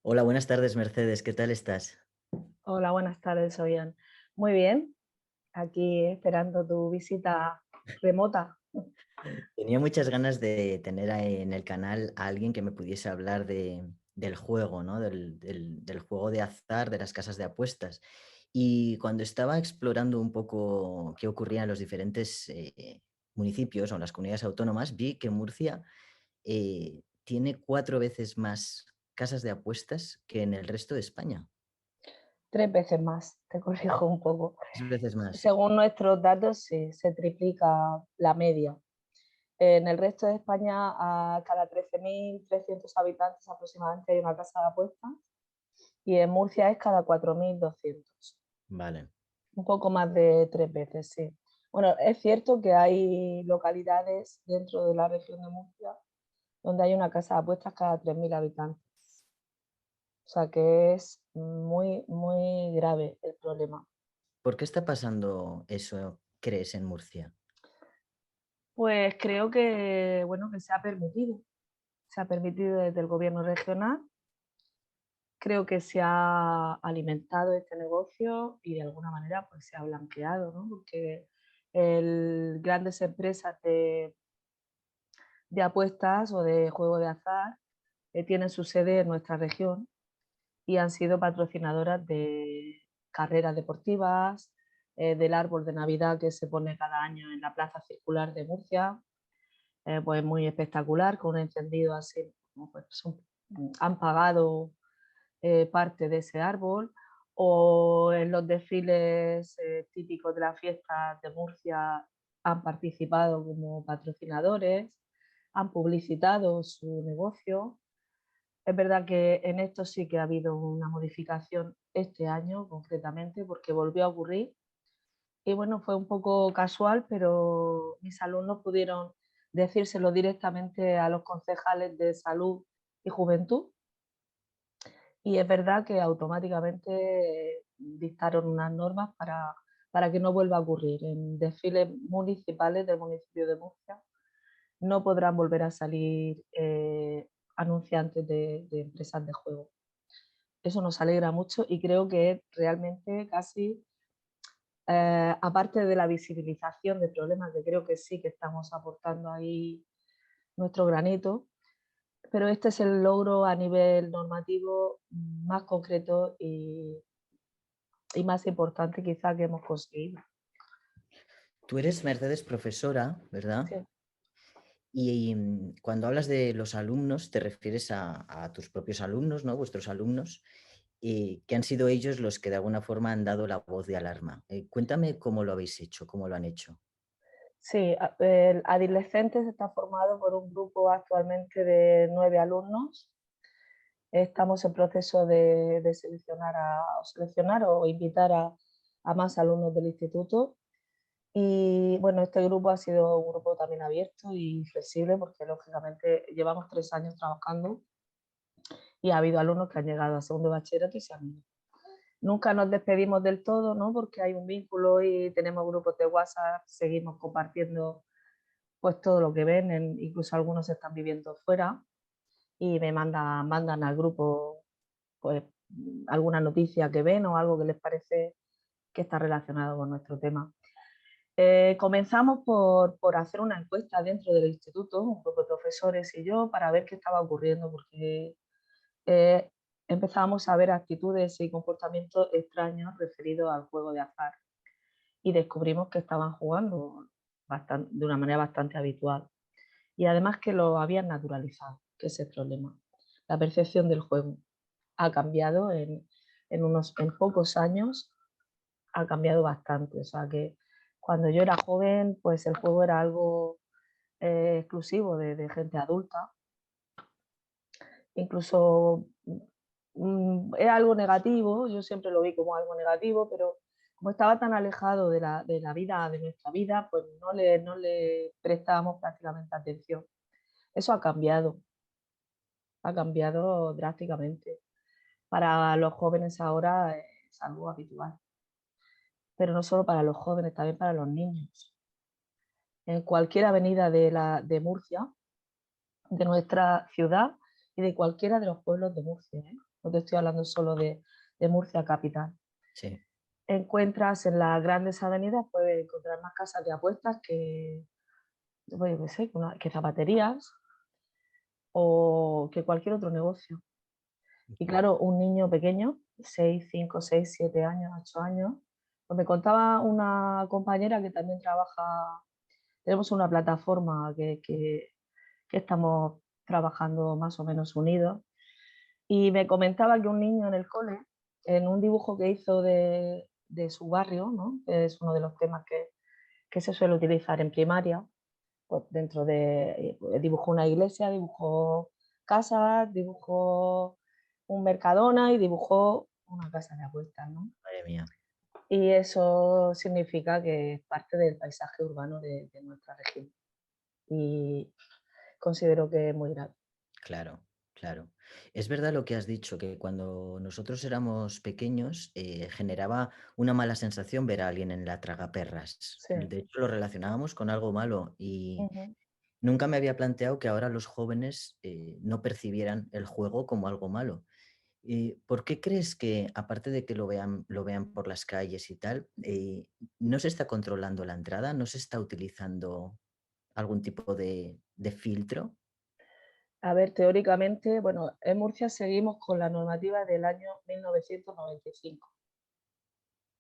Hola, buenas tardes, Mercedes. ¿Qué tal estás? Hola, buenas tardes, Soyan. Muy bien, aquí esperando tu visita remota. Tenía muchas ganas de tener ahí en el canal a alguien que me pudiese hablar del juego, ¿no? Del juego de azar, de las casas de apuestas. Y cuando estaba explorando un poco qué ocurría en los diferentes municipios o en las comunidades autónomas, vi que Murcia tiene 4 veces más casas de apuestas que en el resto de España. 3 veces más, te corrijo un poco. 3 veces más. Según nuestros datos, sí, se triplica la media. En el resto de España, a cada 13.300 habitantes aproximadamente hay una casa de apuestas y en Murcia es cada 4.200. Vale. Un poco más de 3 veces, sí. Bueno, es cierto que hay localidades dentro de la región de Murcia donde hay una casa de apuestas cada 3.000 habitantes. O sea que es muy, muy grave el problema. ¿Por qué está pasando eso, crees, en Murcia? Pues creo que, bueno, que se ha permitido desde el gobierno regional, creo que se ha alimentado este negocio y de alguna manera pues se ha blanqueado, ¿no? Porque grandes empresas de apuestas o de juego de azar tienen su sede en nuestra región y han sido patrocinadoras de carreras deportivas, del árbol de Navidad que se pone cada año en la Plaza Circular de Murcia, pues muy espectacular, con un encendido así, pues han pagado parte de ese árbol, o en los desfiles típicos de las fiestas de Murcia han participado como patrocinadores, han publicitado su negocio. Es verdad que en esto sí que ha habido una modificación este año concretamente porque volvió a ocurrir y bueno, fue un poco casual, pero mis alumnos pudieron decírselo directamente a los concejales de salud y juventud y es verdad que automáticamente dictaron unas normas para que no vuelva a ocurrir. En desfiles municipales del municipio de Murcia no podrán volver a salir anunciantes de empresas de juego. Eso nos alegra mucho y creo que es realmente casi, aparte de la visibilización de problemas, que creo que sí que estamos aportando ahí nuestro granito, pero este es el logro a nivel normativo más concreto y más importante quizá que hemos conseguido. Tú eres, Mercedes, profesora, ¿verdad? Sí. Y cuando hablas de los alumnos, te refieres a tus propios alumnos, ¿no? Vuestros alumnos, que han sido ellos los que de alguna forma han dado la voz de alarma. Cuéntame cómo lo habéis hecho, cómo lo han hecho. Sí, el Adolescentes está formado por un grupo actualmente de 9 alumnos. Estamos en proceso de seleccionar o invitar a más alumnos del instituto. Y bueno, este grupo ha sido un grupo también abierto y flexible porque lógicamente llevamos 3 años trabajando y ha habido alumnos que han llegado a segundo de bachillerato y se han ido. Nunca nos despedimos del todo, ¿no? Porque hay un vínculo y tenemos grupos de WhatsApp, seguimos compartiendo pues todo lo que ven, incluso algunos están viviendo fuera y mandan al grupo pues alguna noticia que ven o algo que les parece que está relacionado con nuestro tema. Comenzamos por hacer una encuesta dentro del instituto, un grupo de profesores y yo, para ver qué estaba ocurriendo, porque eh, empezábamos a ver actitudes y comportamientos extraños referidos al juego de azar y descubrimos que estaban jugando de una manera bastante habitual y además que lo habían naturalizado, que ese es el problema. La percepción del juego ha cambiado en pocos años, ha cambiado bastante. O sea que cuando yo era joven, pues el juego era algo exclusivo de gente adulta. Incluso es algo negativo, yo siempre lo vi como algo negativo, pero como estaba tan alejado de la vida, de nuestra vida, pues no le prestábamos prácticamente atención. Eso ha cambiado drásticamente. Para los jóvenes ahora es algo habitual, pero no solo para los jóvenes, también para los niños. En cualquier avenida de Murcia, de nuestra ciudad, y de cualquiera de los pueblos de Murcia, ¿eh? No te estoy hablando solo de Murcia capital. sí, Encuentras en las grandes avenidas, puedes encontrar más casas de apuestas que, pues, yo qué sé, que zapaterías o que cualquier otro negocio. Y claro, un niño pequeño, 6, 5, 6, 7 años, 8 años, pues me contaba una compañera que también trabaja, tenemos una plataforma que estamos trabajando más o menos unidos, y me comentaba que un niño en el cole, en un dibujo que hizo de su barrio, ¿no? Que es uno de los temas que se suele utilizar en primaria, pues dentro de, pues dibujó una iglesia, dibujó casas, dibujó un Mercadona y dibujó una casa de apuestas, ¿no? madre mía, Y eso significa que es parte del paisaje urbano de nuestra región. Y considero que es muy grave. claro, claro. Es verdad lo que has dicho, que cuando nosotros éramos pequeños, generaba una mala sensación ver a alguien en la tragaperras. Sí. De hecho, lo relacionábamos con algo malo y Ujú. nunca me había planteado que ahora los jóvenes, no percibieran el juego como algo malo. ¿Por qué crees que, aparte de que lo vean por las calles y tal, no se está controlando la entrada? ¿No se está utilizando algún tipo de filtro? A ver, teóricamente, bueno, en Murcia seguimos con la normativa del año 1995,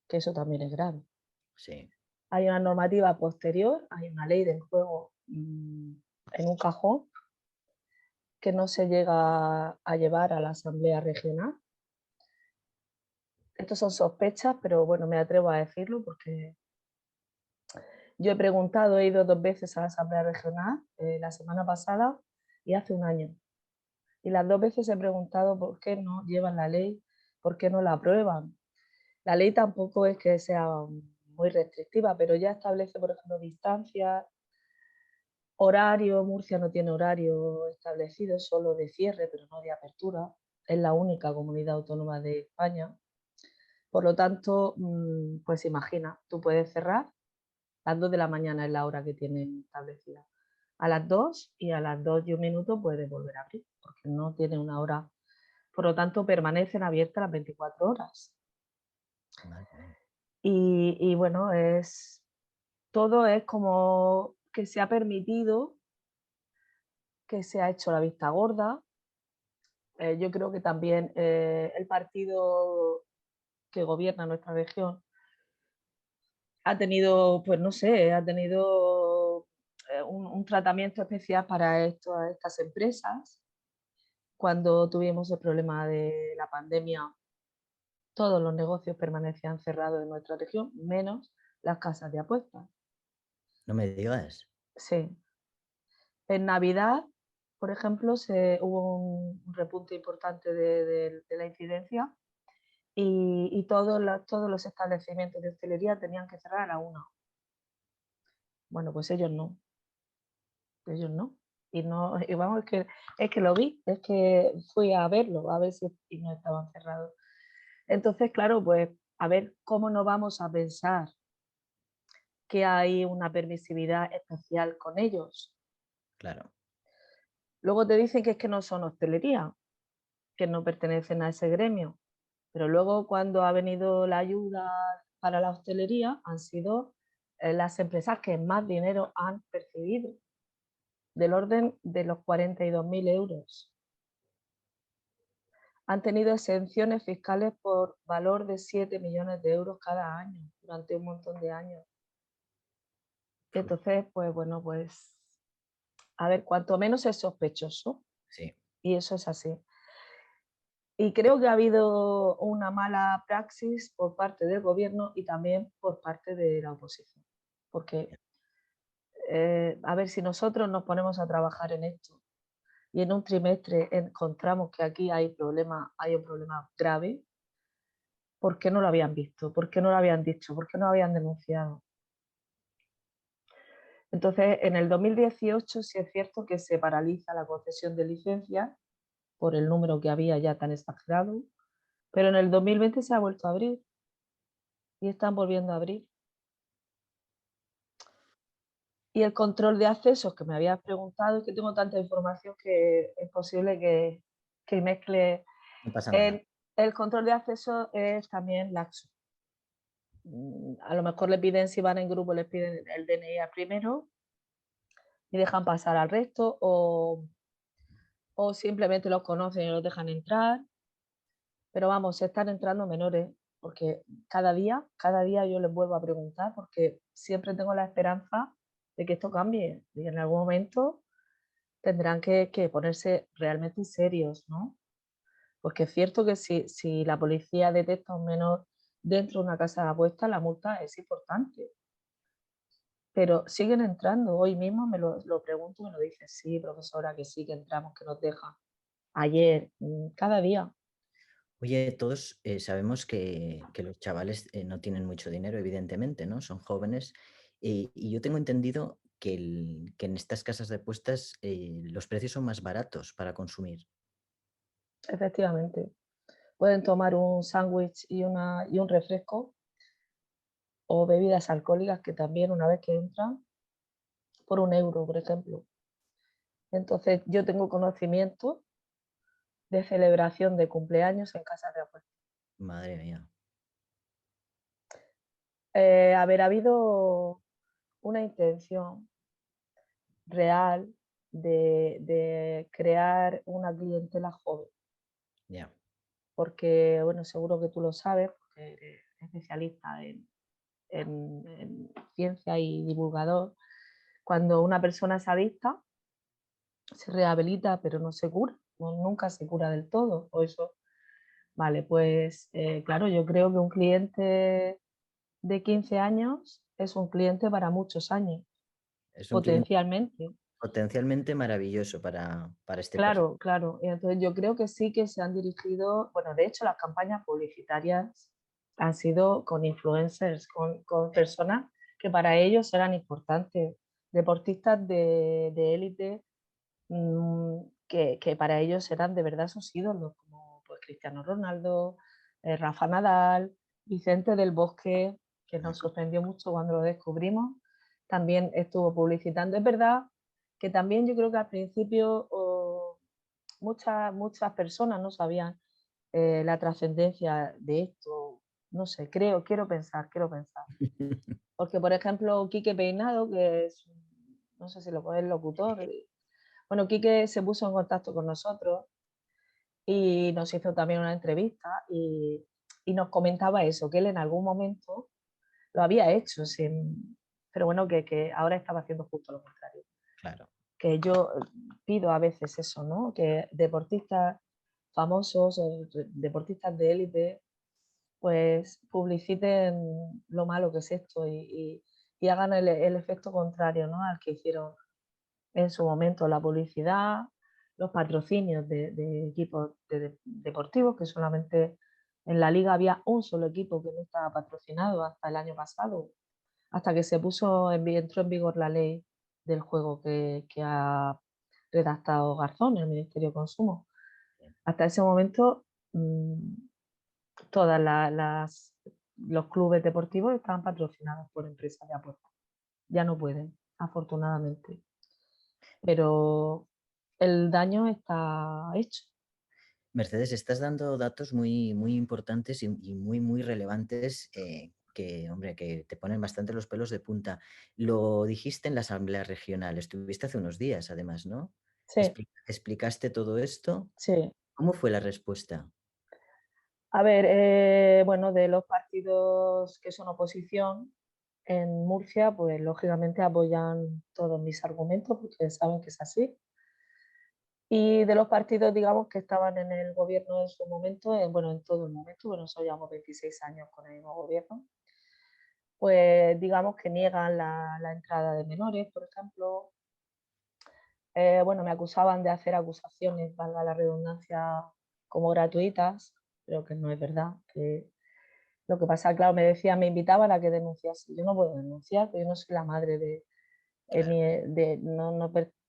que eso también es grave. Sí, Hay una normativa posterior, hay una ley del juego en un cajón que no se llega a llevar a la Asamblea Regional. Estos son sospechas, pero bueno, me atrevo a decirlo porque yo he preguntado, he ido 2 veces a la Asamblea Regional, la semana pasada y hace un año. Y las 2 veces he preguntado por qué no llevan la ley, por qué no la aprueban. La ley tampoco es que sea muy restrictiva, pero ya establece, por ejemplo, distancias, horario. Murcia no tiene horario establecido, solo de cierre, pero no de apertura. Es la única comunidad autónoma de España. Por lo tanto, pues imagina, tú puedes cerrar, las 2 de la mañana es la hora que tienen establecida. A las 2 y a las 2 y un minuto puedes volver a abrir, porque no tiene una hora. Por lo tanto, permanecen abiertas las 24 horas. madre mía. Y bueno, todo es como que se ha permitido, que se ha hecho la vista gorda. Yo creo que también el partido que gobierna nuestra región ha tenido, pues no sé, ha tenido un tratamiento especial para estas empresas. Cuando tuvimos el problema de la pandemia, todos los negocios permanecían cerrados en nuestra región, menos las casas de apuestas. No me digas. Sí. En Navidad, por ejemplo, hubo un repunte importante de la incidencia y todos los establecimientos de hostelería tenían que cerrar a la 1. Bueno, pues ellos no, ellos no. Y no, y vamos, es que lo vi, es que fui a verlo, a ver si y no estaban cerrados. Entonces, claro, pues a ver cómo no vamos a pensar que hay una permisividad especial con ellos. Claro, Luego te dicen que es que no son hostelería, que no pertenecen a ese gremio. Pero luego cuando ha venido la ayuda para la hostelería, han sido las empresas que más dinero han percibido, del orden de los 42.000 euros. Han tenido exenciones fiscales por valor de 7 millones de euros cada año, durante un montón de años. uf, Entonces, pues bueno, pues a ver, cuanto menos es sospechoso, sí, y eso es así. Y creo que ha habido una mala praxis por parte del gobierno y también por parte de la oposición. Porque, a ver, si nosotros nos ponemos a trabajar en esto y en un trimestre encontramos que aquí hay un problema grave, ¿por qué no lo habían visto? ¿Por qué no lo habían dicho? ¿Por qué no lo habían denunciado? Entonces, en el 2018 sí es cierto que se paraliza la concesión de licencias por el número que había ya tan exagerado, pero en el 2020 se ha vuelto a abrir y están volviendo a abrir. Y el control de accesos que me habías preguntado, es que tengo tanta información que es posible que mezcle. No pasa nada. El control de acceso es también laxo. A lo mejor le piden, si van en grupo, les piden el DNI al primero y dejan pasar al resto, o simplemente los conocen y los dejan entrar. Pero vamos, se están entrando menores, porque cada día yo les vuelvo a preguntar, porque siempre tengo la esperanza de que esto cambie y en algún momento tendrán que ponerse realmente serios, ¿no? Porque es cierto que si la policía detecta a un menor dentro de una casa de apuestas, la multa es importante. Pero siguen entrando. Hoy mismo me lo pregunto y me lo dicen, sí, profesora, que sí, que entramos, que nos dejan. Ayer, cada día. Oye, todos sabemos que los chavales no tienen mucho dinero, evidentemente, ¿no? Son jóvenes. Y yo tengo entendido que en estas casas de apuestas los precios son más baratos para consumir. Efectivamente. Pueden tomar un sándwich y un refresco o bebidas alcohólicas que también una vez que entran, por 1 euro, por ejemplo. Entonces, yo tengo conocimiento de celebración de cumpleaños en casas de apuestas. Madre mía. Haber habido una intención real de crear una clientela joven, Ya. porque, bueno, seguro que tú lo sabes, porque eres especialista en ciencia y divulgador. Cuando una persona es adicta, se rehabilita, pero no se cura, nunca se cura del todo. O eso, vale, pues claro, yo creo que un cliente de 15 años es un cliente para muchos años, Es un cliente potencialmente. potencialmente maravilloso para este perfil. Claro, claro. Y entonces yo creo que sí que se han dirigido, bueno, de hecho las campañas publicitarias han sido con influencers, con personas que para ellos eran importantes, deportistas de élite, que para ellos eran de verdad sus ídolos, como pues Cristiano Ronaldo, Rafa Nadal, Vicente del Bosque, que nos sorprendió mucho cuando lo descubrimos, también estuvo publicitando. Es verdad que también yo creo que al principio muchas personas no sabían la trascendencia de esto. No sé, quiero pensar. Porque, por ejemplo, Quique Peinado, que es, no sé si lo es locutor, bueno, Quique se puso en contacto con nosotros y nos hizo también una entrevista y nos comentaba eso, que él en algún momento lo había hecho, pero bueno, que ahora estaba haciendo justo lo contrario. Claro. Que yo pido a veces eso, ¿no? Que deportistas famosos, deportistas de élite, pues publiciten lo malo que es esto y hagan el efecto contrario, ¿no? Al que hicieron en su momento la publicidad, los patrocinios de equipos deportivos, que solamente en la liga había un solo equipo que no estaba patrocinado hasta el año pasado, hasta que entró en vigor la ley del juego que ha redactado Garzón, el Ministerio de Consumo. Hasta ese momento, todas los clubes deportivos estaban patrocinados por empresas de apuestas. Ya no pueden, afortunadamente. Pero el daño está hecho. Mercedes, estás dando datos muy, muy importantes y muy, muy relevantes que, hombre, que te ponen bastante los pelos de punta. Lo dijiste en la Asamblea Regional, estuviste hace unos días, además, ¿no? Sí, Explicaste todo esto. sí. ¿Cómo fue la respuesta? A ver, bueno, de los partidos que son oposición en Murcia, pues lógicamente apoyan todos mis argumentos porque saben que es así. Y de los partidos, digamos, que estaban en el gobierno en su momento, bueno, en todo el momento, bueno, nosotros llevamos 26 años con el mismo gobierno, pues digamos que niegan la entrada de menores, por ejemplo. Bueno, me acusaban de hacer acusaciones, valga la redundancia, como gratuitas, pero que no es verdad. Que lo que pasa, claro, me invitaban a que denunciase. Yo no puedo denunciar, porque yo no soy la madre Claro,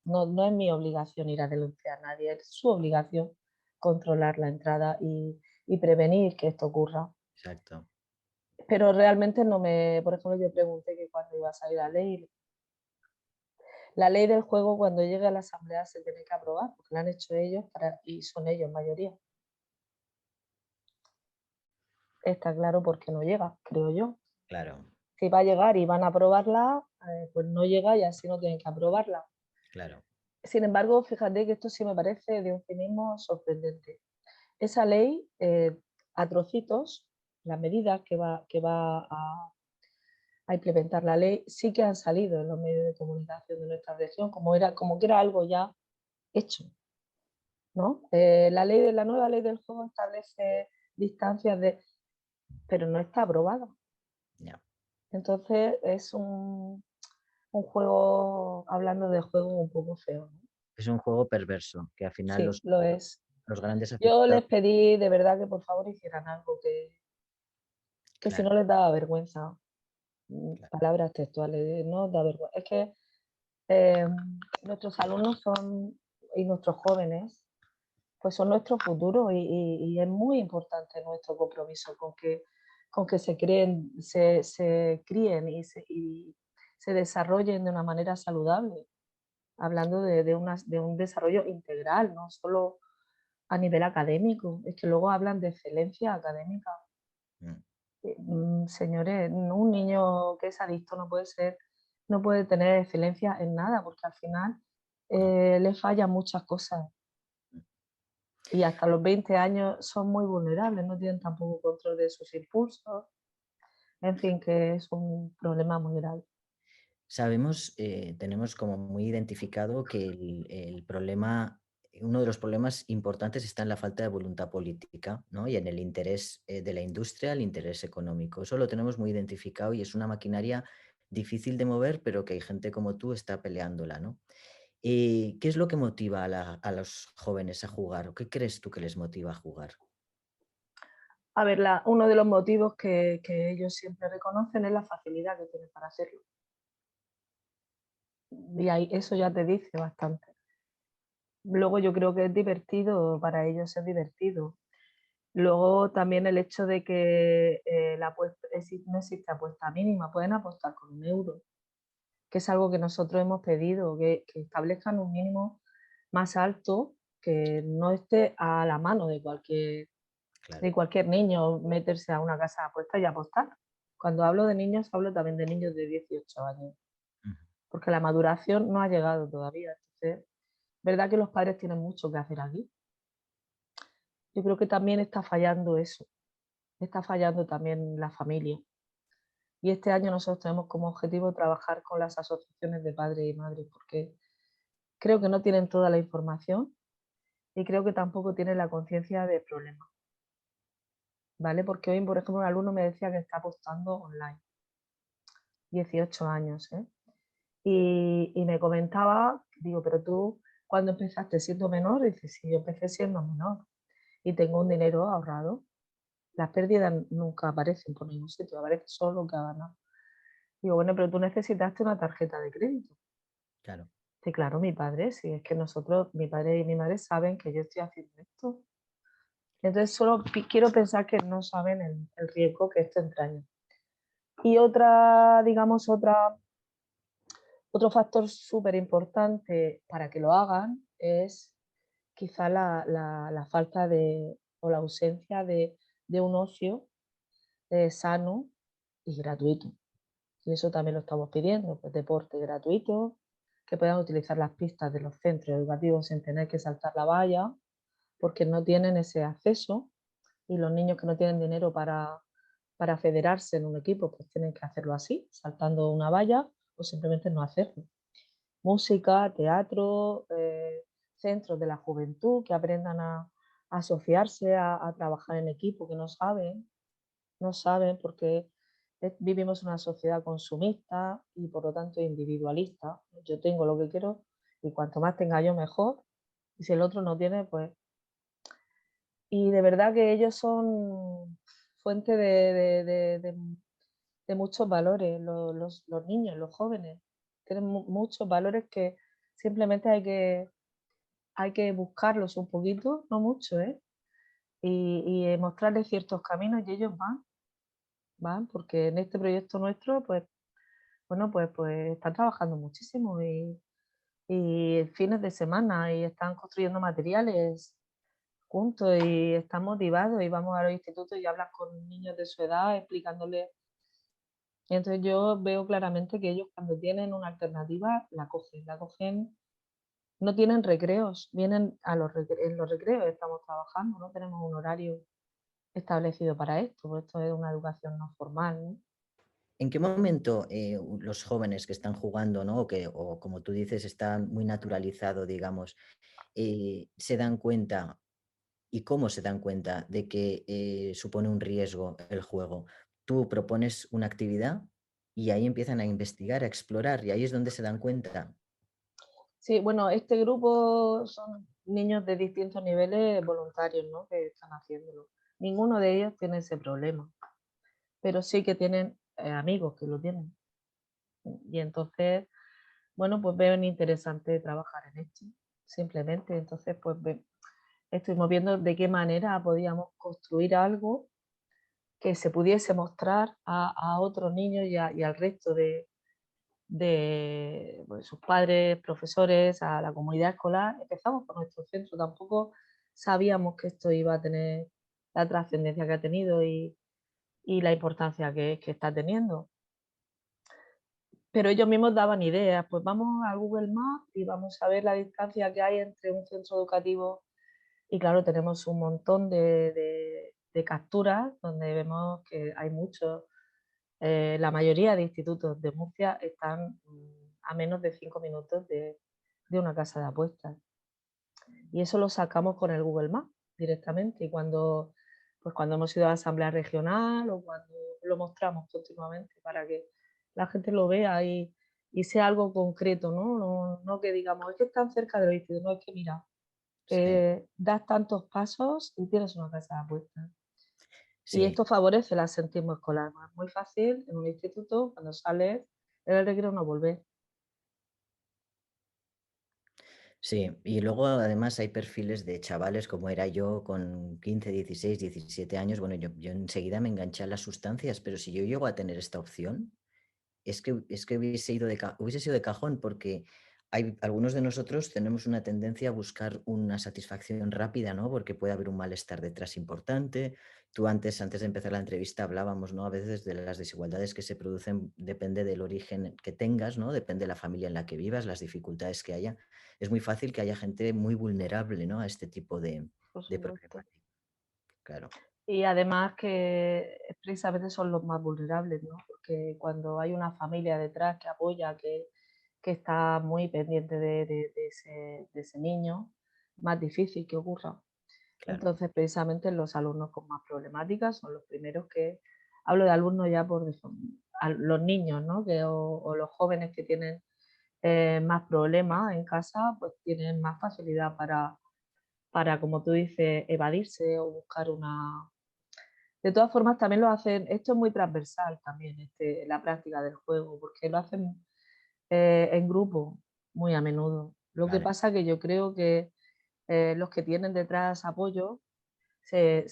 no es mi obligación ir a denunciar a nadie, es su obligación controlar la entrada y prevenir que esto ocurra. exacto. Pero realmente no me, por ejemplo, yo pregunté que cuándo iba a salir la ley. La ley del juego cuando llegue a la asamblea se tiene que aprobar, porque la han hecho ellos y son ellos mayoría. Está claro por qué no llega, creo yo. Claro, Si va a llegar y van a aprobarla, pues no llega y así no tienen que aprobarla. claro. Sin embargo, fíjate que esto sí me parece de un cinismo sorprendente. Esa ley, a trocitos, las medidas que va a implementar la ley, sí que han salido en los medios de comunicación de nuestra región, como que era algo ya hecho, ¿no? La nueva ley del juego establece distancias pero no está aprobada. Ya. Entonces es un juego, hablando de juego, un poco feo, ¿no? Es un juego perverso, que al final Sí, lo es. los grandes Yo afectados, les pedí de verdad que por favor hicieran algo que si claro, no les daba vergüenza, claro. palabras textuales, no da vergüenza. Es que eh, nuestros alumnos son, y nuestros jóvenes, pues son nuestro futuro y es muy importante nuestro compromiso con que se críen y se desarrollen de una manera saludable, hablando de un desarrollo integral, no solo a nivel académico, es que luego hablan de excelencia académica. Mm. Señores, un niño que es adicto no puede tener excelencia en nada, porque al final No. le fallan muchas cosas. Y hasta los 20 años son muy vulnerables, no tienen tampoco control de sus impulsos, en fin, que es un problema muy grave. Sabemos, tenemos como muy identificado que el problema, uno de los problemas importantes está en la falta de voluntad política, ¿no? Y en el interés de la industria, el interés económico. Eso lo tenemos muy identificado y es una maquinaria difícil de mover, pero que hay gente como tú está peleándola, ¿no? ¿Qué es lo que motiva a los jóvenes a jugar? ¿O qué crees tú que les motiva a jugar? A ver, uno de los motivos que ellos siempre reconocen es la facilidad que tienen para hacerlo. Y ahí, eso ya te dice bastante. Luego yo creo que es divertido, para ellos es divertido. Luego también el hecho de que no existe apuesta mínima, pueden apostar con 1 euro, que es algo que nosotros hemos pedido, que establezcan un mínimo más alto, que no esté a la mano Claro. de cualquier niño meterse a una casa de apuestas y apostar. Cuando hablo de niños, hablo también de niños de 18 años, Ujú. porque la maduración no ha llegado todavía. Entonces, verdad que los padres tienen mucho que hacer aquí. Yo creo que también está fallando eso, está fallando también la familia. Y este año nosotros tenemos como objetivo trabajar con las asociaciones de padres y madres, porque creo que no tienen toda la información y creo que tampoco tienen la conciencia del problema, ¿vale? Porque hoy, por ejemplo, un alumno me decía que está apostando online, 18 años, ¿eh? Y me comentaba, digo, pero tú, ¿cuándo empezaste siendo menor? Dice, sí, yo empecé siendo menor y tengo un dinero ahorrado. Las pérdidas nunca aparecen por ningún sitio, aparece solo lo que ha ganado. Digo, bueno, pero tú necesitaste una tarjeta de crédito. Claro. Sí, claro, mi padre, sí, es que nosotros, mi padre y mi madre saben que yo estoy haciendo esto. Entonces, solo quiero pensar que no saben el riesgo que esto entraña. Y otro factor súper importante para que lo hagan es quizá la falta o la ausencia de un ocio sano y gratuito. Y eso también lo estamos pidiendo, pues deporte gratuito, que puedan utilizar las pistas de los centros educativos sin tener que saltar la valla, porque no tienen ese acceso y los niños que no tienen dinero para federarse en un equipo, pues tienen que hacerlo así, saltando una valla o simplemente no hacerlo. Música, teatro, centros de la juventud que aprendan a asociarse, a trabajar en equipo, que no saben porque vivimos una sociedad consumista y por lo tanto individualista. Yo tengo lo que quiero y cuanto más tenga yo mejor. Y si el otro no tiene, pues... Y de verdad que ellos son fuente de muchos valores, los niños, los jóvenes. Tienen muchos valores que simplemente hay que buscarlos un poquito, no mucho, ¿eh? Y mostrarles ciertos caminos y ellos van, porque en este proyecto nuestro, pues, bueno, pues están trabajando muchísimo y fines de semana y están construyendo materiales juntos y están motivados y vamos a los institutos y hablas con niños de su edad explicándoles. Y entonces yo veo claramente que ellos cuando tienen una alternativa la cogen, no tienen recreos, vienen a en los recreos estamos trabajando, no tenemos un horario establecido para esto, porque esto es una educación no formal, ¿no? ¿En qué momento los jóvenes que están jugando, ¿no? O como tú dices, están muy naturalizado, digamos, se dan cuenta y cómo se dan cuenta de que supone un riesgo el juego? Tú propones una actividad y ahí empiezan a investigar, a explorar, y ahí es donde se dan cuenta. Sí, bueno, este grupo son niños de distintos niveles voluntarios, ¿no? Que están haciéndolo. Ninguno de ellos tiene ese problema, pero sí que tienen amigos que lo tienen. Y entonces, bueno, pues veo interesante trabajar en esto, simplemente. Entonces, pues estuvimos viendo de qué manera podíamos construir algo que se pudiese mostrar a otros niños y al resto de pues, sus padres, profesores, a la comunidad escolar. Empezamos por nuestro centro, tampoco sabíamos que esto iba a tener la trascendencia que ha tenido y la importancia que está teniendo. Pero ellos mismos daban ideas, pues vamos a Google Maps y vamos a ver la distancia que hay entre un centro educativo y claro, tenemos un montón de capturas donde vemos que hay muchos, la mayoría de institutos de Murcia están a menos de 5 minutos de una casa de apuestas. Y eso lo sacamos con el Google Maps directamente. Y pues cuando hemos ido a la asamblea regional o cuando lo mostramos continuamente para que la gente lo vea y sea algo concreto, ¿no? No que digamos, es que están cerca del instituto, no es que mira, Sí, das tantos pasos y tienes una casa de apuestas. Y sí. esto favorece el asentismo escolar. Es muy fácil en un instituto, cuando sales, en el recreo no volver. Sí, y luego además hay perfiles de chavales como era yo con 15, 16, 17 años. Bueno, yo enseguida me enganché a las sustancias, pero si yo llego a tener esta opción, es que hubiese sido de cajón, porque hay algunos de nosotros tenemos una tendencia a buscar una satisfacción rápida, ¿no? Porque puede haber un malestar detrás importante. Tú antes de empezar la entrevista hablábamos, ¿no? A veces de las desigualdades que se producen, depende del origen que tengas, ¿no? Depende de la familia en la que vivas, las dificultades que haya. Es muy fácil que haya gente muy vulnerable, ¿no? A este tipo Por de supuesto. problemática. Claro, Y además que precisamente son los más vulnerables, ¿no? Porque cuando hay una familia detrás que apoya, que está muy pendiente de ese niño, más difícil que ocurra. claro, Entonces, precisamente los alumnos con más problemáticas son los primeros que, hablo de alumnos ya los niños, ¿no? O los jóvenes que tienen más problemas en casa, pues tienen más facilidad para, como tú dices, evadirse o buscar una. De todas formas, también lo hacen, esto es muy transversal también, la práctica del juego, porque lo hacen en grupo muy a menudo. Lo que vale, pasa que yo creo que los que tienen detrás apoyo se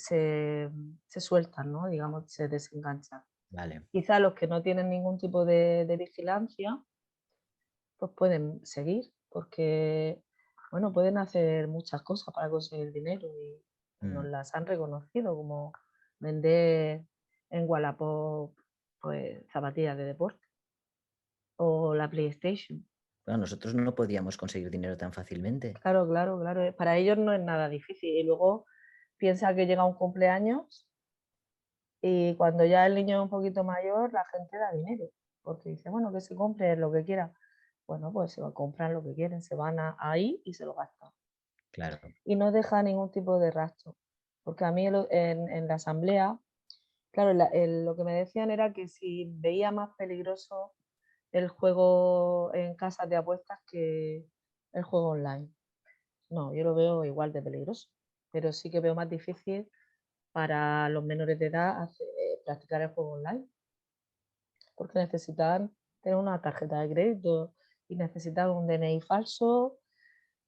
sueltan, ¿no? Digamos, se desenganchan. vale. Quizá los que no tienen ningún tipo de vigilancia, pues pueden seguir, porque, bueno, pueden hacer muchas cosas para conseguir dinero y nos Mm. las han reconocido, como vender en Wallapop, pues, zapatillas de deporte o la PlayStation. Claro, nosotros no podíamos conseguir dinero tan fácilmente. Claro, claro, claro, para ellos no es nada difícil. Y luego piensa que llega un cumpleaños y cuando ya el niño es un poquito mayor, la gente da dinero, porque dice, bueno, que se compre lo que quiera. Bueno, pues se va a comprar lo que quieren, se van ahí y se lo gastan. Claro, Y no deja ningún tipo de rastro. Porque a mí en la asamblea, claro, lo que me decían era que si veía más peligroso el juego en casas de apuestas que el juego online. No, yo lo veo igual de peligroso, pero sí que veo más difícil para los menores de edad practicar el juego online, porque necesitan tener una tarjeta de crédito y necesitan un DNI falso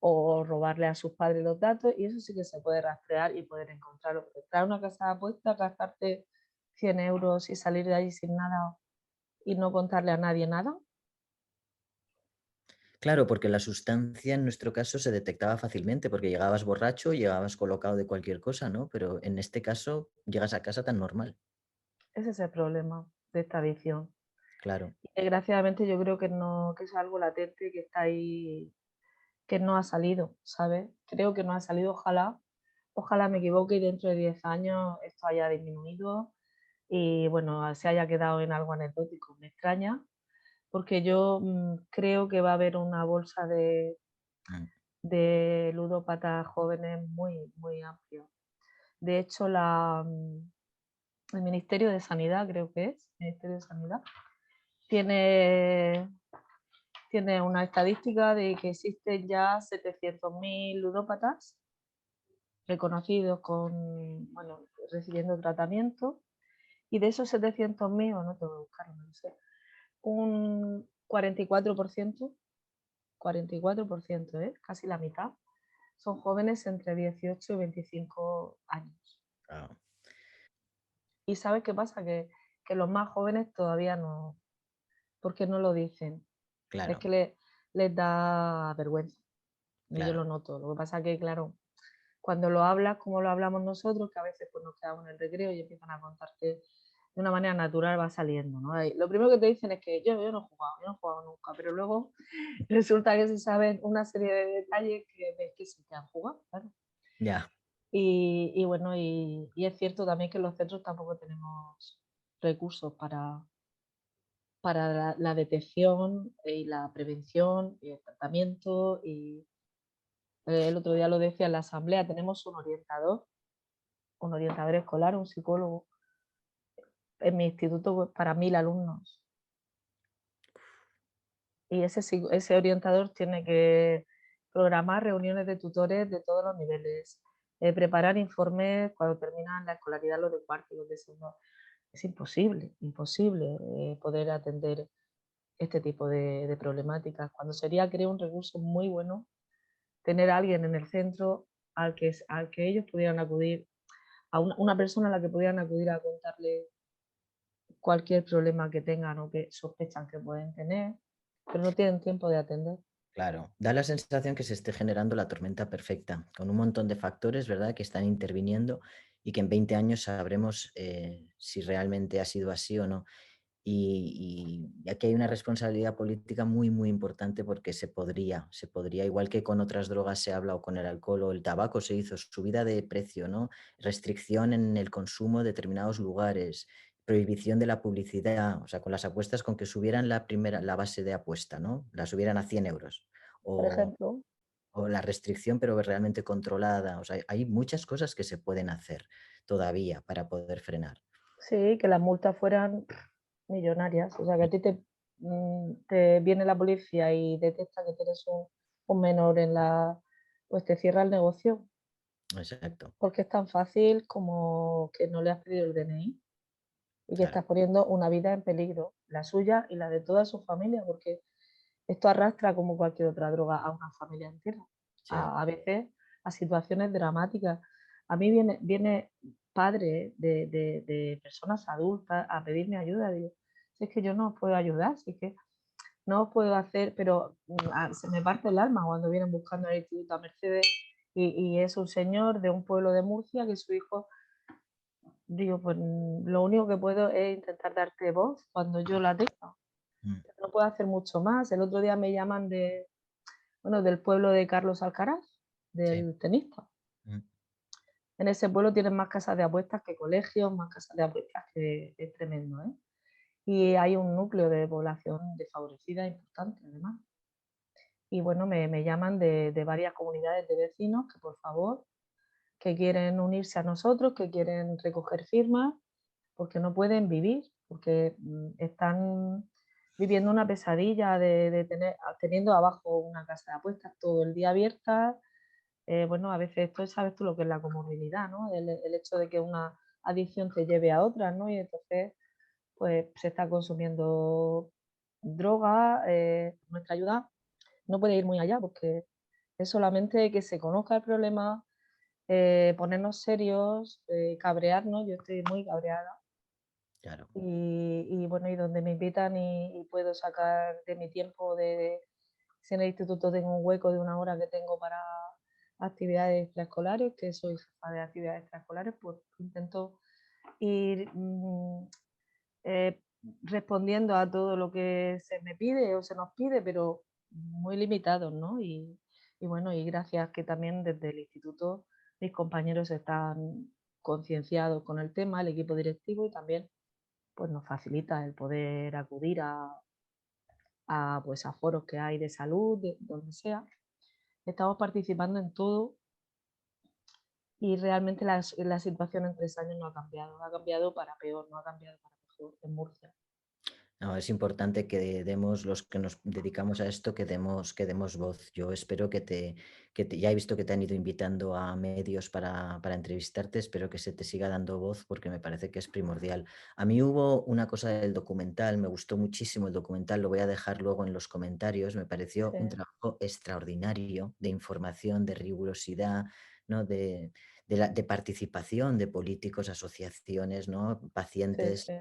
o robarle a sus padres los datos y eso sí que se puede rastrear y poder encontrarlo. Pero entrar a una casa de apuestas, gastarte 100 euros y salir de allí sin nada y no contarle a nadie nada. Claro, porque la sustancia en nuestro caso se detectaba fácilmente, porque llegabas borracho, llegabas colocado de cualquier cosa, ¿no? Pero en este caso llegas a casa tan normal. Ese es el problema de esta adicción. Claro. Y desgraciadamente yo creo que no, que es algo latente que está ahí, que no ha salido, ¿sabes? Creo que no ha salido, ojalá me equivoque y dentro de 10 años esto haya disminuido y bueno, se haya quedado en algo anecdótico. Me extraña porque yo creo que va a haber una bolsa Mm, de ludópatas jóvenes muy, muy amplia. De hecho, el Ministerio de Sanidad, creo que es, Ministerio de Sanidad, tiene, tiene una estadística de que existen ya 700.000 ludópatas reconocidos con, bueno, recibiendo tratamiento, y de esos 700.000, o no tengo que buscarlo, no sé, un 44%, 44%, casi la mitad, son jóvenes entre 18 y 25 años. ah, ¿Y sabes qué pasa? Que los más jóvenes todavía no, porque no lo dicen. Es claro, que les da vergüenza. Yo claro. lo noto. Lo que pasa es que, claro, cuando lo hablas como lo hablamos nosotros, que a veces pues, nos quedamos en el recreo y empiezan a contarte de una manera natural, va saliendo, ¿no? Y lo primero que te dicen es que yo no he jugado, yo no he jugado nunca, pero luego resulta que se saben una serie de detalles que ves que sí que han jugado, claro. Ya, Y bueno, y es cierto también que en los centros tampoco tenemos recursos para la detección y la prevención y el tratamiento. Y el otro día lo decía en la asamblea, tenemos un orientador escolar, un psicólogo en mi instituto pues, para 1.000 alumnos. Y ese orientador tiene que programar reuniones de tutores de todos los niveles, preparar informes cuando terminan la escolaridad los de cuarto y los de segundo. Es imposible, imposible poder atender este tipo de problemáticas, cuando sería, creo, un recurso muy bueno tener a alguien en el centro al que ellos pudieran acudir, a una persona a la que pudieran acudir a contarle cualquier problema que tengan o que sospechan que pueden tener, pero no tienen tiempo de atender. claro. Da la sensación que se esté generando la tormenta perfecta, con un montón de factores, ¿verdad?, que están interviniendo y que en 20 años sabremos si realmente ha sido así o no. Y aquí hay una responsabilidad política muy, muy importante porque se podría, igual que con otras drogas se habla o con el alcohol o el tabaco se hizo, subida de precio, ¿no? Restricción en el consumo de determinados lugares, prohibición de la publicidad, o sea, con las apuestas con que subieran la base de apuesta, ¿no? La subieran a 100 euros. Por O, ejemplo, o la restricción, pero realmente controlada. O sea, hay muchas cosas que se pueden hacer todavía para poder frenar. sí, que las multas fueran millonarias. O sea, que a ti te viene la policía y detecta que tienes un menor pues te cierra el negocio, Exacto, porque es tan fácil como que no le has pedido el DNI y que claro. estás poniendo una vida en peligro, la suya y la de toda su familia, porque esto arrastra como cualquier otra droga a una familia entera, Sí. a veces a situaciones dramáticas. A mí viene padre de personas adultas a pedirme ayuda. Digo, si es que yo no os puedo ayudar, si es que no os puedo hacer, pero se me parte el alma cuando vienen buscando el Instituto a Mercedes y es un señor de un pueblo de Murcia que su hijo, digo, pues lo único que puedo es intentar darte voz cuando yo la tengo. Mm, No puedo hacer mucho más. El otro día me llaman bueno, del pueblo de Carlos Alcaraz, sí. del tenista. Mm, En ese pueblo tienen más casas de apuestas que colegios, más casas de apuestas que es tremendo, ¿eh? Y hay un núcleo de población desfavorecida importante, además. Y bueno, me llaman de varias comunidades de vecinos que por favor, que quieren unirse a nosotros, que quieren recoger firmas, porque no pueden vivir, porque están viviendo una pesadilla de teniendo abajo una casa de apuestas todo el día abierta. Bueno, a veces esto sabes tú lo que es la comorbilidad, ¿no? El hecho de que una adicción te lleve a otra, ¿no? Y entonces, pues se está consumiendo droga. Nuestra ayuda no puede ir muy allá porque es solamente que se conozca el problema, ponernos serios, cabrearnos. Yo estoy muy cabreada. claro. Y bueno, y donde me invitan y puedo sacar de mi tiempo Si en el instituto tengo un hueco de 1 hora que tengo para actividades extraescolares, que soy jefa de actividades extraescolares, pues intento ir eh, respondiendo a todo lo que se me pide o se nos pide, pero muy limitados, ¿no? Y bueno, y gracias que también desde el instituto mis compañeros están concienciados con el tema, el equipo directivo, y también pues nos facilita el poder acudir pues a foros que hay de salud, de donde sea. Estamos participando en todo y realmente la situación en 3 años no ha cambiado para peor, no ha cambiado para mejor en Murcia. No, es importante que demos, los que nos dedicamos a esto, que demos voz. Yo espero ya he visto que te han ido invitando a medios para entrevistarte, espero que se te siga dando voz porque me parece que es primordial. A mí hubo una cosa del documental, me gustó muchísimo el documental, lo voy a dejar luego en los comentarios, me pareció Sí, un trabajo extraordinario de información, de rigurosidad, ¿no? De participación de políticos, asociaciones, ¿no? sí, Pacientes sí.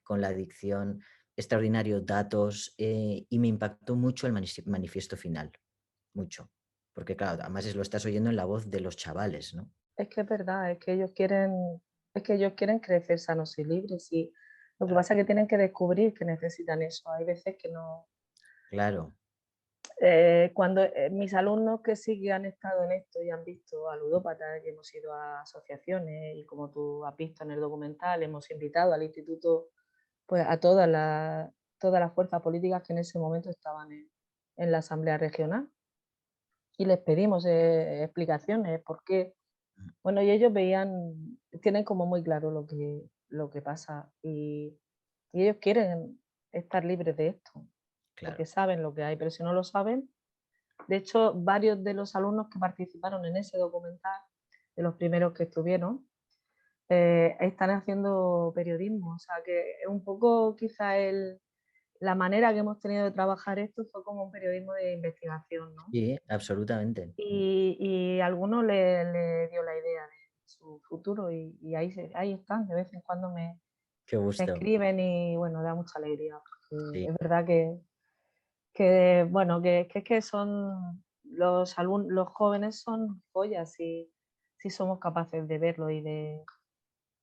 con la adicción, extraordinarios datos, y me impactó mucho el manifiesto final, mucho, porque claro, además lo estás oyendo en la voz de los chavales, ¿no? Es que es verdad, es que ellos quieren crecer sanos y libres, y lo que Claro, pasa es que tienen que descubrir que necesitan eso. Hay veces que no. claro, Cuando mis alumnos que sí que han estado en esto y han visto a ludópatas, y hemos ido a asociaciones, y como tú has visto en el documental, hemos invitado al instituto pues a todas las fuerzas políticas que en ese momento estaban en la asamblea regional, y les pedimos explicaciones, por qué. Bueno, y ellos tienen como muy claro lo que pasa, y ellos quieren estar libres de esto, claro. porque saben lo que hay, pero si no lo saben. De hecho, varios de los alumnos que participaron en ese documental, de los primeros que estuvieron, están haciendo periodismo. O sea, que es un poco quizá la manera que hemos tenido de trabajar esto fue como un periodismo de investigación, ¿no? Sí, absolutamente. Y a algunos le dio la idea de su futuro, y ahí están, de vez en cuando Qué me gusto. escriben, y bueno, da mucha alegría, porque Sí, es verdad que bueno, que son los jóvenes son joyas si somos capaces de verlo y de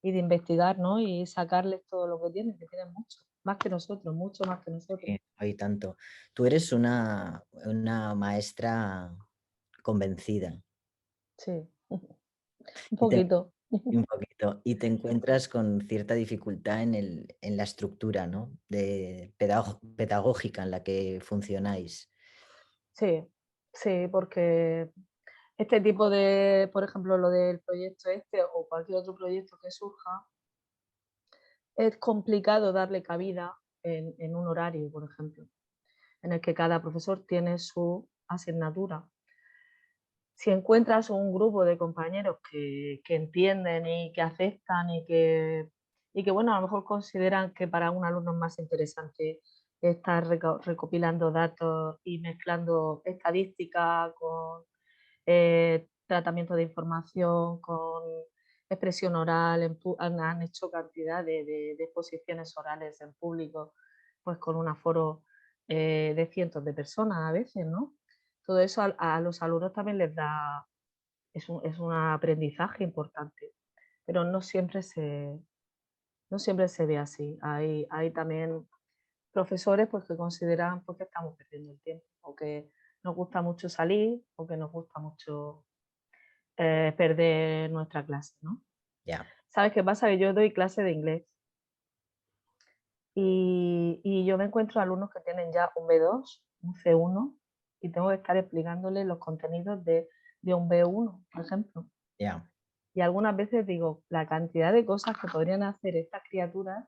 investigar, ¿no? Y sacarles todo lo que tienen mucho, más que nosotros, mucho más que nosotros. sí, hay tanto. Tú eres una maestra convencida Sí, un y te poquito. un poquito, y te encuentras con cierta dificultad en la estructura, ¿no? Pedagógica en la que funcionáis. Sí, sí, porque este tipo de, por ejemplo, lo del proyecto este o cualquier otro proyecto que surja, es complicado darle cabida en un horario, por ejemplo, en el que cada profesor tiene su asignatura. Si encuentras un grupo de compañeros que entienden y que aceptan y que, bueno, a lo mejor consideran que para un alumno es más interesante estar recopilando datos y mezclando estadística con tratamiento de información, con expresión oral, han hecho cantidad de exposiciones orales en público, pues con un aforo de cientos de personas a veces, ¿no? Todo eso a los alumnos también les da, es un aprendizaje importante, pero no siempre se ve así. Hay también profesores pues, que consideran pues, que estamos perdiendo el tiempo, o que nos gusta mucho salir, o que nos gusta mucho perder nuestra clase, ¿no? Ya, ¿Sabes qué pasa? Que yo doy clase de inglés, y yo me encuentro alumnos que tienen ya un B2, un C1, y tengo que estar explicándoles los contenidos de un B1, por ejemplo. ya. Y algunas veces digo, la cantidad de cosas que podrían hacer estas criaturas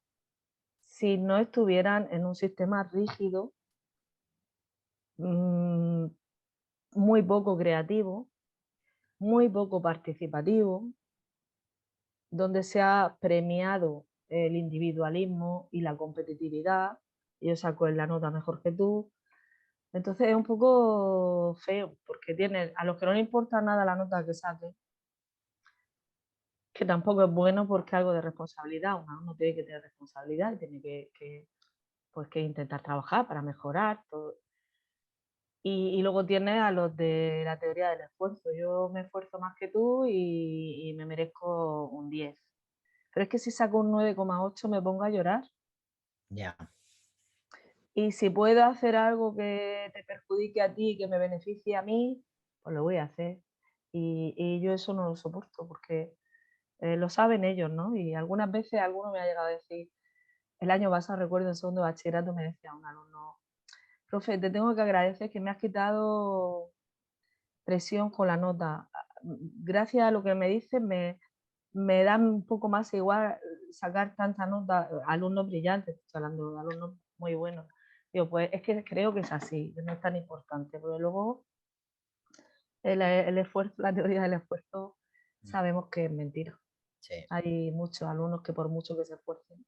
si no estuvieran en un sistema rígido, mm, muy poco creativo, muy poco participativo, donde se ha premiado el individualismo y la competitividad, y yo saco en la nota mejor que tú. Entonces es un poco feo, porque a los que no les importa nada la nota que saque, que tampoco es bueno porque es algo de responsabilidad. Uno tiene que tener responsabilidad y tiene pues, que intentar trabajar para mejorar todo. Y luego tienes a los de la teoría del esfuerzo. Yo me esfuerzo más que tú y me merezco un 10. Pero es que si saco un 9,8 me pongo a llorar. Ya, Y si puedo hacer algo que te perjudique a ti, que me beneficie a mí, pues lo voy a hacer. Y yo eso no lo soporto porque lo saben ellos, ¿no? Y algunas veces alguno me ha llegado a decir, el año pasado recuerdo en segundo de bachillerato me decía un alumno, profe, te tengo que agradecer que me has quitado presión con la nota. Gracias a lo que me dices me da un poco más igual sacar tanta nota, alumnos brillantes, estoy hablando de alumnos muy buenos. Digo, pues es que creo que es así, que no es tan importante, porque luego el esfuerzo, la teoría del esfuerzo, mm, sabemos que es mentira. sí, Hay muchos alumnos que por mucho que se esfuercen,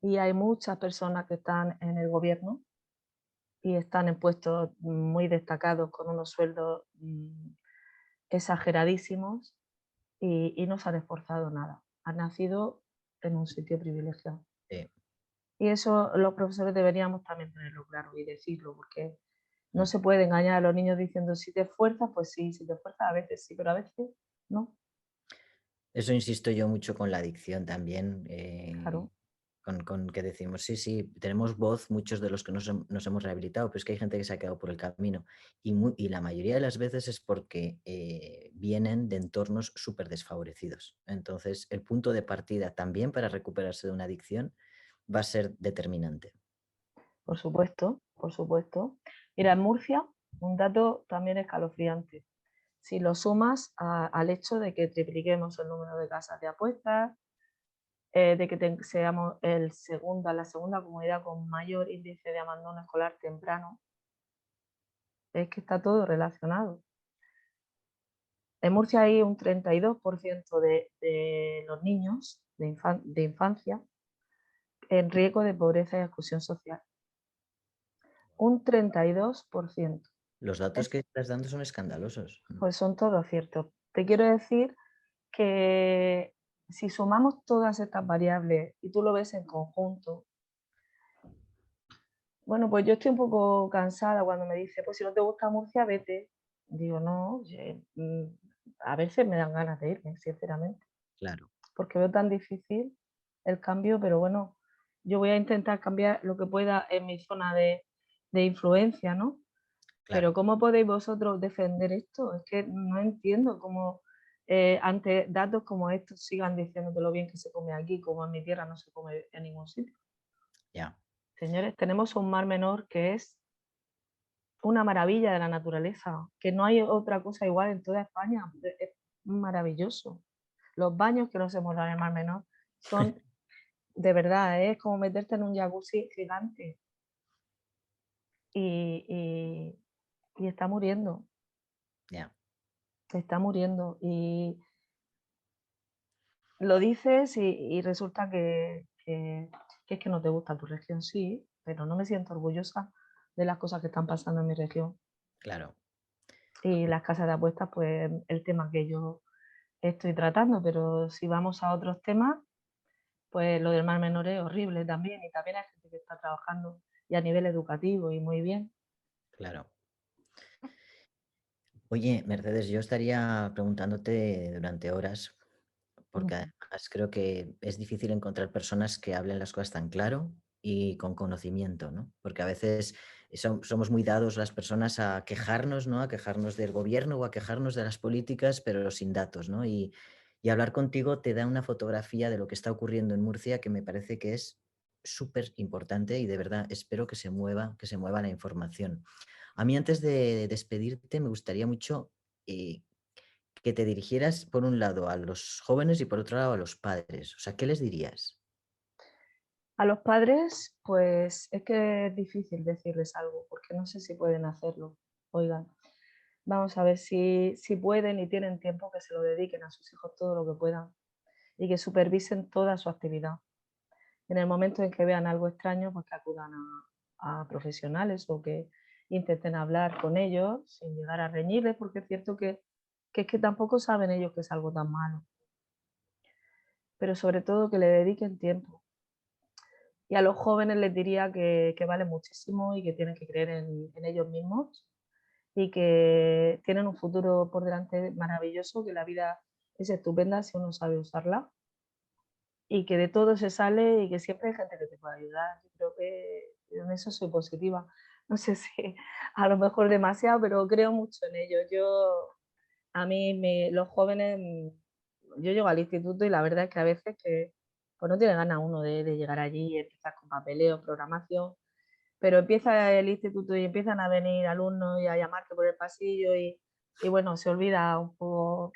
y hay muchas personas que están en el gobierno y están en puestos muy destacados con unos sueldos exageradísimos y no se han esforzado nada. Han nacido en un sitio privilegiado. sí, Y eso los profesores deberíamos también tenerlo claro y decirlo, porque no mm. se puede engañar a los niños diciendo si te esfuerzas, pues sí, si te esfuerzas a veces sí, pero a veces no, Eso insisto yo mucho con la adicción también, claro, con que decimos, sí, sí, tenemos voz muchos de los que nos hemos rehabilitado, pero es que hay gente que se ha quedado por el camino y la mayoría de las veces es porque vienen de entornos súper desfavorecidos. Entonces, el punto de partida también para recuperarse de una adicción va a ser determinante. por supuesto, por supuesto. Mira, en Murcia, un dato también escalofriante. Si lo sumas al hecho de que tripliquemos el número de casas de apuestas, de que seamos la segunda comunidad con mayor índice de abandono escolar temprano, es que está todo relacionado. En Murcia hay un 32% de los niños de infancia en riesgo de pobreza y exclusión social. Un 32%. Los datos Es, que estás dando son escandalosos. pues son todos ciertos. Te quiero decir que si sumamos todas estas variables y tú lo ves en conjunto, bueno, pues yo estoy un poco cansada cuando me dice, pues si no te gusta Murcia, vete. Digo, no, a veces me dan ganas de irme, sinceramente, Claro, porque veo tan difícil el cambio, pero bueno, yo voy a intentar cambiar lo que pueda en mi zona de influencia, ¿no? Pero claro. ¿cómo podéis vosotros defender esto? Es que no entiendo cómo ante datos como estos sigan diciéndote lo bien que se come aquí, como en mi tierra no se come en ningún sitio. Ya, Señores, tenemos un mar menor que es una maravilla de la naturaleza, que no hay otra cosa igual en toda España. Es maravilloso. Los baños que nos hemos dado en el mar menor son, de verdad, es como meterte en un jacuzzi gigante y, y está muriendo, ya, está muriendo. Y lo dices y resulta que es que no te gusta tu región, sí, pero no me siento orgullosa de las cosas que están pasando en mi región. claro. Y las casas de apuestas, pues el tema que yo estoy tratando, pero si vamos a otros temas, pues lo del mar menor es horrible también y también hay gente que está trabajando y a nivel educativo y muy bien. Claro. Oye, Mercedes, yo estaría preguntándote durante horas, porque Ujú. además creo que es difícil encontrar personas que hablen las cosas tan claro y con conocimiento, ¿no? Porque a veces somos muy dados las personas a quejarnos, ¿no? A quejarnos del gobierno o a quejarnos de las políticas, pero sin datos, ¿no? Y hablar contigo te da una fotografía de lo que está ocurriendo en Murcia que me parece que es súper importante y de verdad espero que se mueva la información. A mí antes de despedirte me gustaría mucho eh, que te dirigieras por un lado a los jóvenes y por otro lado a los padres. O sea, ¿qué les dirías? A los padres, pues es que es difícil decirles algo, porque no sé si pueden hacerlo. Oigan, vamos a ver si pueden y tienen tiempo que se lo dediquen a sus hijos todo lo que puedan y que supervisen toda su actividad. En el momento en que vean algo extraño, pues que acudan a profesionales o que intenten hablar con ellos sin llegar a reñirles, porque es cierto que es que tampoco saben ellos que es algo tan malo, pero sobre todo que le dediquen tiempo. Y a los jóvenes les diría que vale muchísimo y que tienen que creer en ellos mismos y que tienen un futuro por delante maravilloso, que la vida es estupenda si uno sabe usarla y que de todo se sale y que siempre hay gente que te puede ayudar. Yo creo que en eso soy positiva. No sé si a lo mejor demasiado, pero creo mucho en ello. A mí, los jóvenes, yo llego al instituto y la verdad es que a veces que pues no tiene ganas uno de llegar allí y empezar con papeleo, programación, pero empieza el instituto y empiezan a venir alumnos y a llamarte por el pasillo y bueno, se olvida un poco,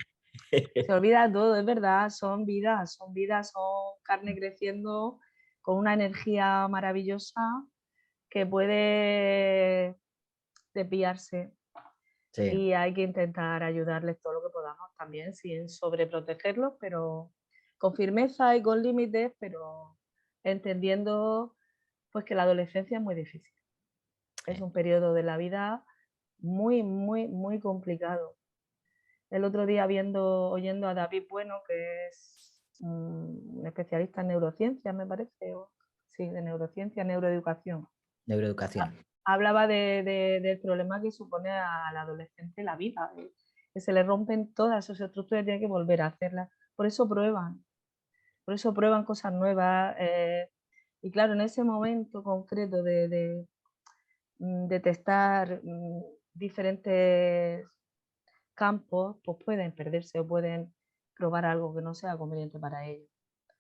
se olvida todo, es verdad, son vidas, son carne creciendo con una energía maravillosa que puede desviarse Sí, y hay que intentar ayudarles todo lo que podamos también, sin sobreprotegerlos, pero con firmeza y con límites, pero entendiendo pues que la adolescencia es muy difícil. Es sí. un periodo de la vida muy, muy, muy complicado. El otro día oyendo a David Bueno, que es un especialista en neurociencias, me parece, sí, de neurociencia, neuroeducación. Neuroeducación. Hablaba del problema que supone al adolescente la vida, que se le rompen todas sus estructuras y tiene que volver a hacerlas. Por eso prueban cosas nuevas. Y claro, en ese momento concreto de testar diferentes campos, pues pueden perderse o pueden probar algo que no sea conveniente para ellos.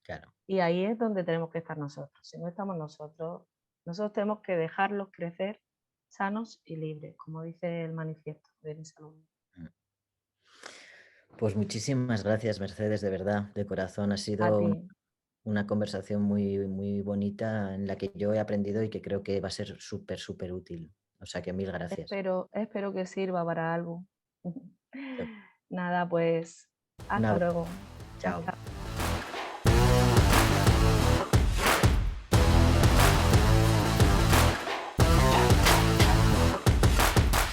Claro. Y ahí es donde tenemos que estar nosotros. Si no estamos nosotros, nosotros tenemos que dejarlos crecer sanos y libres, como dice el manifiesto de mis alumnos. Mm. Pues muchísimas gracias, Mercedes, de verdad, de corazón. Ha A sido ti. una conversación muy, muy bonita en la que yo he aprendido y que creo que va a ser súper, súper útil. O sea que mil gracias. Espero que sirva para algo. Sí. Nada, pues Un hasta abrazo. luego. Chao.